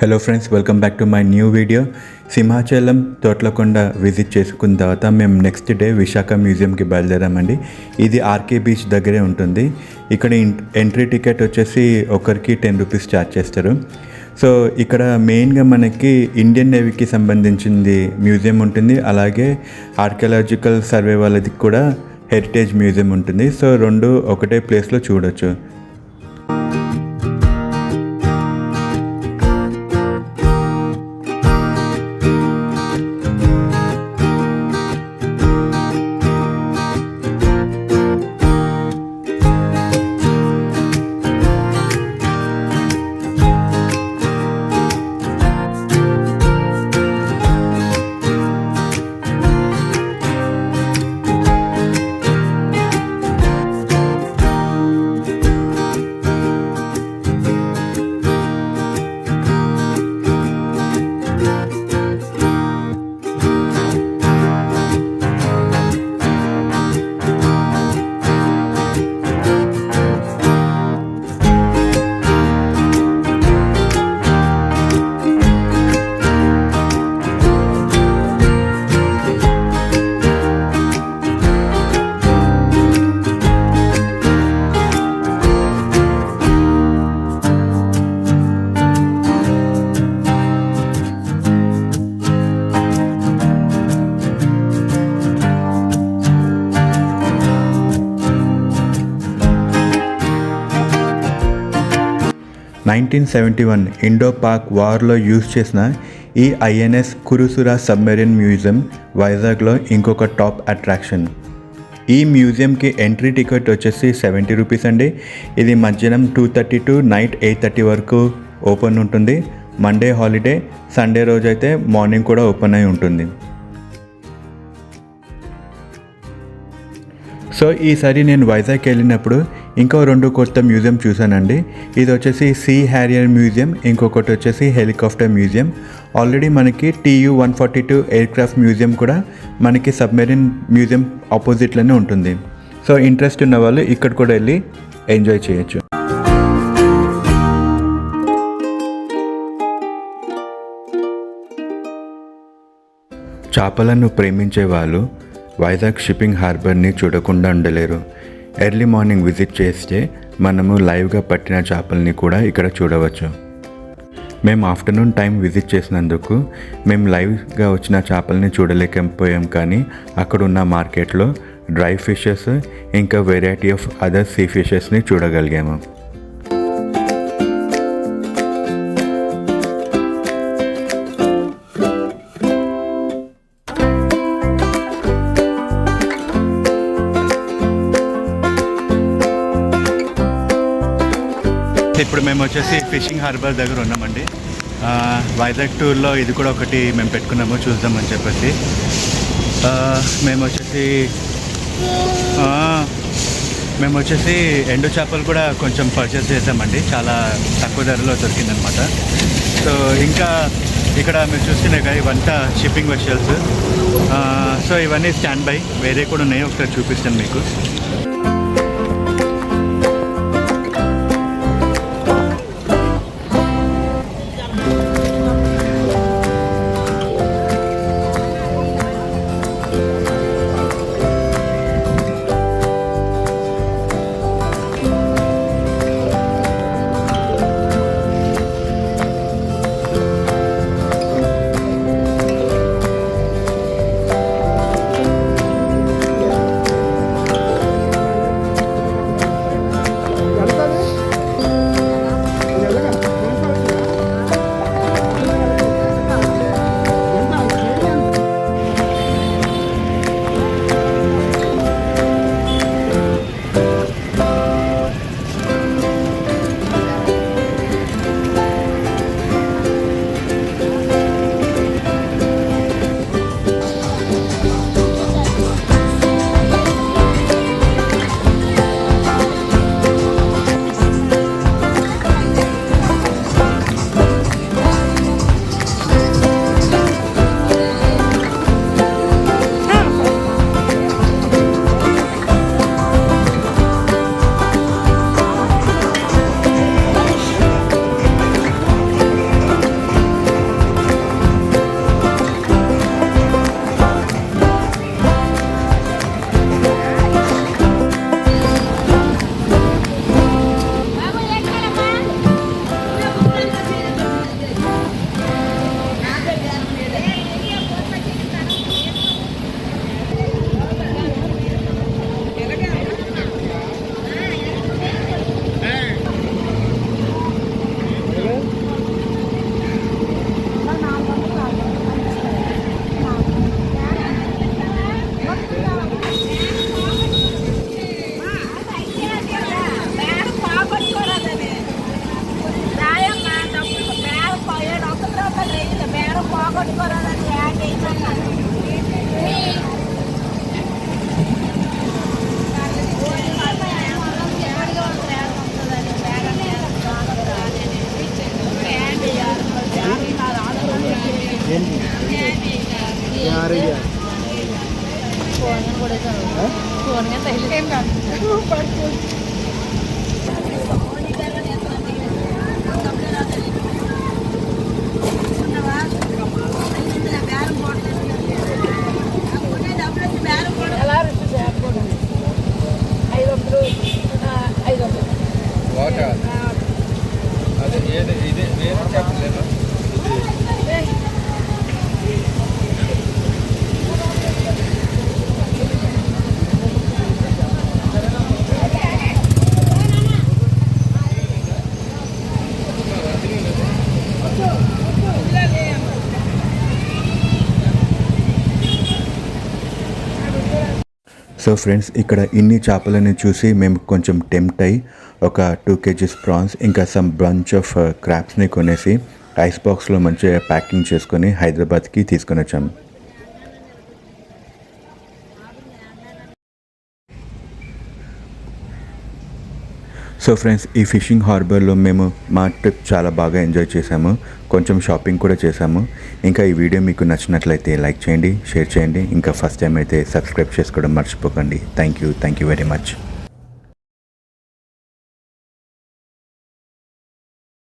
Hello friends, welcome back to my new video. Simhachalam Thotlakonda visit చేసుకున్న తర్వాత మేము నెక్స్ట్ డే విశాఖ మ్యూజియంకి బయలుదేరామండి. ఇది ఆర్కే బీచ్ దగ్గరే ఉంటుంది. ఇక్కడ ఎంట్రీ టికెట్ వచ్చేసి ఒకరికి 10 రూపీస్ ఛార్జ్ చేస్తారు. సో ఇక్కడ మెయిన్గా మనకి ఇండియన్ నేవీకి సంబంధించింది మ్యూజియం ఉంటుంది, అలాగే ఆర్కియాలజికల్ సర్వే వాళ్ళది కూడా హెరిటేజ్ మ్యూజియం ఉంటుంది. సో రెండు ఒకటే ప్లేస్లో చూడొచ్చు. (1971) ఇండో పాక్ వార్లో యూజ్ చేసిన ఈ ఐఎన్ఎస్ కురుసురా సబ్మెరీన్ మ్యూజియం వైజాగ్లో ఇంకొక టాప్ అట్రాక్షన్. ఈ మ్యూజియంకి ఎంట్రీ టికెట్ వచ్చేసి 70 రూపీస్ అండి. ఇది మధ్యాహ్నం 2:30 టు నైట్ 8:30 వరకు ఓపెన్ ఉంటుంది. మండే హాలిడే, సండే రోజు అయితే మార్నింగ్ కూడా ఓపెన్ అయి ఉంటుంది. సో ఈసారి నేను వైజాగ్ వెళ్ళినప్పుడు ఇంకో 2 కొత్త మ్యూజియం చూశానండి. ఇది వచ్చేసి సీ హ్యారియర్ మ్యూజియం, ఇంకొకటి వచ్చేసి హెలికాప్టర్ మ్యూజియం. ఆల్రెడీ మనకి TU-142 ఎయిర్క్రాఫ్ట్ మ్యూజియం కూడా మనకి సబ్మెరీన్ మ్యూజియం ఆపోజిట్లోనే ఉంటుంది. సో ఇంట్రెస్ట్ ఉన్న వాళ్ళు ఇక్కడ కూడా వెళ్ళి ఎంజాయ్ చేయొచ్చు. చేపలను ప్రేమించే వాళ్ళు వైజాగ్ షిప్పింగ్ హార్బర్ని చూడకుండా ఉండలేరు. ఎర్లీ మార్నింగ్ విజిట్ చేస్తే మనము లైవ్గా పట్టిన చేపల్ని కూడా ఇక్కడ చూడవచ్చు. మేము ఆఫ్టర్నూన్ టైం విజిట్ చేసినందుకు మేము లైవ్గా వచ్చిన చేపల్ని చూడలేకపోయాం, కానీ అక్కడ ఉన్న మార్కెట్లో డ్రై ఫిషెస్ ఇంకా వెరైటీ ఆఫ్ అదర్ సీ ఫిషెస్ని చూడగలిగాము. ఇప్పుడు మేము వచ్చేసి ఫిషింగ్ హార్బర్ దగ్గర ఉన్నామండి. వైజాగ్ టూర్లో ఇది కూడా ఒకటి మేము పెట్టుకున్నాము, చూద్దామని చెప్పేసి. మేము వచ్చేసి ఎండు చేపలు కూడా కొంచెం పర్చేస్ చేసామండి. చాలా తక్కువ ధరలో దొరికిందనమాట. సో ఇంకా ఇక్కడ మీరు చూస్తున్నాయి కదా, ఇవంతా షిప్పింగ్ వెషల్స్. సో ఇవన్నీ స్టాండ్ బై, వేరే కూడా ఉన్నాయి, ఒకసారి చూపిస్తాను మీకు. సో ఫ్రెండ్స్, ఇక్కడ ఇన్ని చేపలని చూసి మేము కొంచెం టెంప్ట్ అయ్యి ఒక 2 kgs ప్రాన్స్ ఇంకా సమ్ బంచ్ ఆఫ్ క్రాబ్స్ని కొనేసి ఐస్ బాక్స్లో మంచిగా ప్యాకింగ్ చేసుకొని హైదరాబాద్కి తీసుకొని వచ్చాము. సో ఫ్రెండ్స్, ఈ ఫిషింగ్ హార్బర్లో మేము మా ట్రిప్ చాలా బాగా ఎంజాయ్ చేసాము, కొంచెం షాపింగ్ కూడా చేసాము. ఇంకా ఈ వీడియో మీకు నచ్చినట్లయితే లైక్ చేయండి, షేర్ చేయండి, ఇంకా ఫస్ట్ టైం అయితే సబ్స్క్రైబ్ చేసుకోవడం మర్చిపోకండి. Thank you very much.